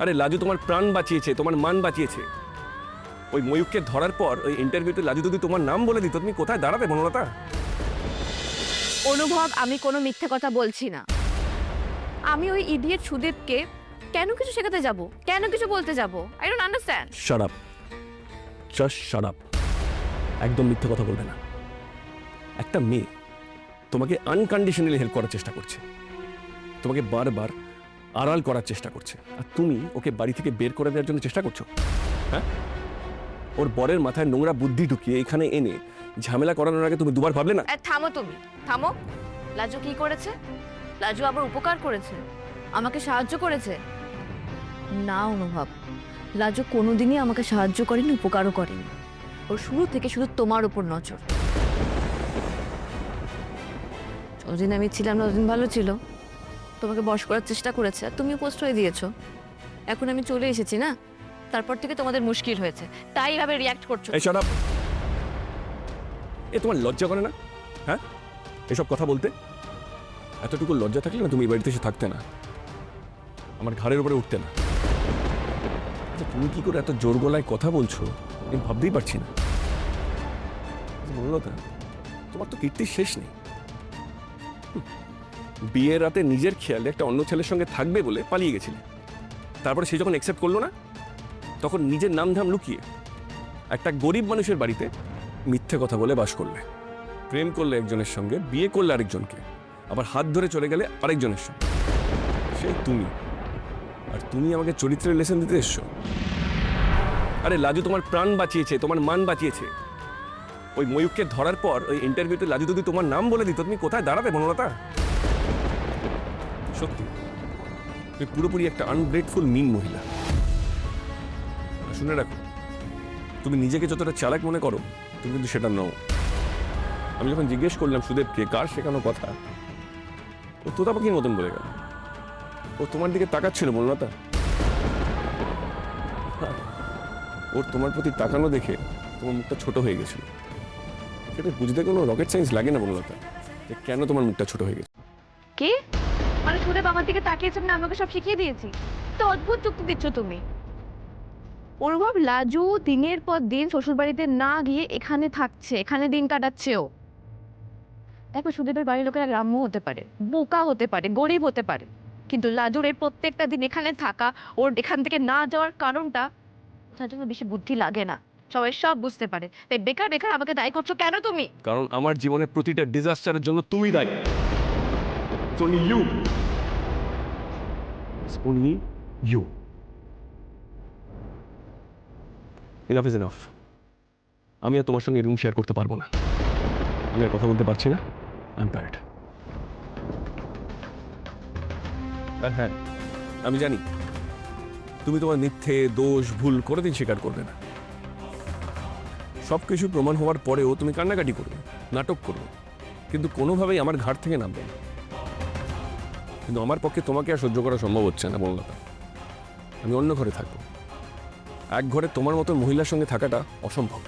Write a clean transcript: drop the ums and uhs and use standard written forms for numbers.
আরে লাজু তোমার প্রাণ বাঁচিয়েছে, তোমার মান বাঁচিয়েছে। ওই ময়ূককে ধরার পর ওই ইন্টারভিউতে লাজু যদি তোমার নাম বলে দিত, তুমি কোথায় দাঁড়াতে বনলতা? অনুভব, আমি কোনো মিথ্যে কথা বলছি না। আমি ওই ইডিয়েট সুদীপকে কেন কিছু শেখাতে যাব, কেন কিছু বলতে যাব? I don't understand. Shut up, just shut up. একদম মিথ্যে কথা বলবে না। একটা মেয়ে তোমাকে আনকন্ডিশনালি হেল্প করার চেষ্টা করছে, তোমাকে বারবার আড়াল করার চেষ্টা করছে, আর তুমি ওকে বাড়ি থেকে বের করে দেওয়ার জন্য চেষ্টা করছো। হ্যাঁ, ওর বরের মাথায় নোংরা বুদ্ধি ঢুকিয়ে এখানে এনে ঝামেলা করানোর আগে তুমি দুবার ভাবলে না? থামো, তুমি থামো। লাজু কি করেছে? লাজু আবার উপকার করেছে, আমাকে সাহায্য করেছে? না অনুভব, লাজু কোনোদিনই আমাকে সাহায্য করেনি, উপকারও করেনি। ওর শুরু থেকে শুধু তোমার উপর নজর। যতদিন আমি ছিলাম ততদিন ভালো ছিল, তোমাকে বশ করার চেষ্টা করেছে, আর তুমিও প্রশ্রয় দিয়েছো। এখন আমি চলে এসেছি না, তারপর থেকে তোমাদের মুশকিল হয়েছে, তাই এভাবে রিয়াক্ট করছো। এই শাট আপ। এ তোমার লজ্জা করে না? হ্যাঁ, এসব কথা বলতে এতটুকু লজ্জা থাকলে না তুমি এই বাড়িতে এসে থাকতে না, আমার ঘাড়ের উপরে উঠতে না। আচ্ছা, তুমি কি করে এত জোর গলায় কথা বলছো আমি ভাবতেই পারছি না। বললো তা, তোমার তো কীর্তির শেষ নেই। বিয়ের রাতে নিজের খেয়ালে একটা অন্য ছেলের সঙ্গে থাকবে বলে পালিয়ে গেছিলে, তারপরে সে যখন অ্যাকসেপ্ট করলো না, তখন নিজের নামধাম লুকিয়ে একটা গরিব মানুষের বাড়িতে মিথ্যে কথা বলে বাস করলে। প্রেম করলে একজনের সঙ্গে, বিয়ে করলে আরেকজনকে, আবার হাত ধরে চলে গেলে আরেকজনের সঙ্গে। সেই তুমি, আর তুমি আমাকে চরিত্রের লেসন দিতে এসছো? আরে লাজু তোমার প্রাণ বাঁচিয়েছে, তোমার মান বাঁচিয়েছে। ওই ময়ূককে ধরার পর ওই ইন্টারভিউতে লাজু যদি তোমার নাম বলে দিত, তুমি কোথায় দাঁড়াতে বনলতা? সত্যি তুমি পুরোপুরি একটা আনগ্রেটফুল মিন মহিলা। শুনে রাখো, তুমি নিজেকে যতটা চালাক মনে করো, তুমি কিন্তু সেটা নও। আমি যখন জিজ্ঞেস করলাম সুদেবকে কার শেখানো কথা, ও তোতা পাখির মতন বলে গেল। ও তোমার দিকে তাকাচ্ছিল বনলতা। ওর তোমার প্রতি তাকানো দেখে তোমার মুখটা ছোট হয়ে গেছিল। সেটা বুঝতে কোনো রকেট সায়েন্স লাগে না বনলতা, যে কেন তোমার মুখটা ছোট হয়ে গেছে। কি মানে সুদেব আমার দিকে তাকিয়েছে, না আমাকে সব শিখিয়ে দিয়েছি? তো অদ্ভুত যুক্তি দিচ্ছ তুমি। অনুভব, লাজু দিনের পর দিন শ্বশুরবাড়িতে না গিয়ে এখানে থাকছে, এখানে দিন কাটাচ্ছেও। দেখো, সুদেবের বাড়ির লোকেরা গ্রাম্য হতে পারে, বোকা হতে পারে, গরিব হতে পারে, কিন্তু লাজুর এই প্রত্যেকটা দিন এখানে থাকা, ওর এখান থেকে না যাওয়ার কারণটা, তার জন্য বেশি বুদ্ধি লাগে না, সবাই সব বুঝতে পারে। তাই বেকার বেকার আমাকে দায়ী করছো কেন তুমি? কারণ আমার জীবনের প্রতিটা ডিজাস্টারের জন্য তুমি দায়ী। It's only you. It's only you. Enough is enough. আমি আর তোমার সঙ্গে রুম শেয়ার করতে পারবো না। আমি আর কথা বলতে পারছি না। I'm tired. আর হ্যাঁ, আমি জানি তুমি তোমার মিথ্যে, দোষ, ভুল কোনোদিন স্বীকার করবে না। সব কিছু প্রমাণ হওয়ার পরেও তুমি কান্নাকাটি করবে, নাটক করবে, কিন্তু কোনোভাবেই আমার ঘাট থেকে নামবে না। কিন্তু আমার পক্ষে তোমাকে আর সহ্য করা সম্ভব হচ্ছে না বনলতা। আমি অন্য ঘরে থাকবো। এক ঘরে তোমার মতো মহিলার সঙ্গে থাকাটা অসম্ভব।